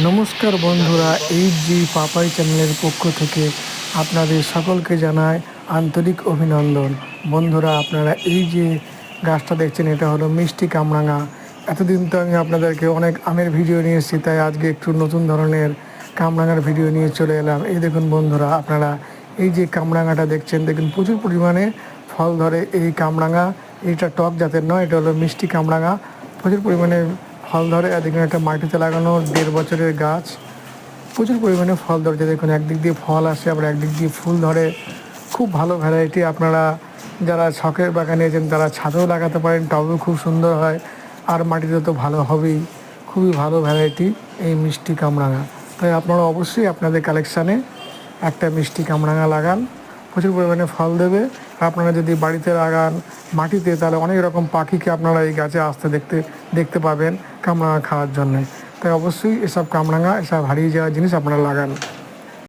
নমস্কার বন্ধুরা, এই জি পাপাই চ্যানেলের পক্ষ থেকে আপনাদের সকলকে জানায় আন্তরিক অভিনন্দন। বন্ধুরা, আপনারা এই যে গাছটা দেখছেন, এটা হলো মিষ্টি কামরাঙা। এতদিন তো আমি আপনাদেরকে অনেক আমের ভিডিও নিয়ে এসেছি, তাই আজকে একটু নতুন ধরনের কামরাঙার ভিডিও নিয়ে চলে এলাম। এই দেখুন বন্ধুরা, আপনারা এই যে কামরাঙাটা দেখছেন, দেখুন প্রচুর পরিমাণে ফল ধরে এই কামরাঙা। এটা টক জাতের নয়, এটা হলো মিষ্টি কামরাঙা। প্রচুর পরিমাণে ফল ধরে। দেখুন একটা মাটিতে লাগানো 1.5 বছরের গাছ, প্রচুর পরিমাণে ফল ধরেছে। দেখুন একদিক দিয়ে ফল আসে, আবার একদিক দিয়ে ফুল ধরে। খুব ভালো ভ্যারাইটি। আপনারা যারা শখের বাগানে নিয়েছেন তারা ছাদেও লাগাতে পারেন, টবেও খুব সুন্দর হয়, আর মাটিতে তো ভালো হবেই। খুবই ভালো ভ্যারাইটি এই মিষ্টি কামরাঙা। তাই আপনারা অবশ্যই আপনাদের কালেকশানে একটা মিষ্টি কামরাঙা লাগান, প্রচুর পরিমাণে ফল দেবে। আপনারা যদি বাড়িতে লাগান মাটিতে, তাহলে অনেক রকম পাখিকে আপনারা এই গাছে আসতে দেখতে পাবেন কামরাঙা খাওয়ার জন্যে। তাই অবশ্যই এসব কামরাঙা, এসব হারিয়ে যাওয়া জিনিস আপনারা লাগান।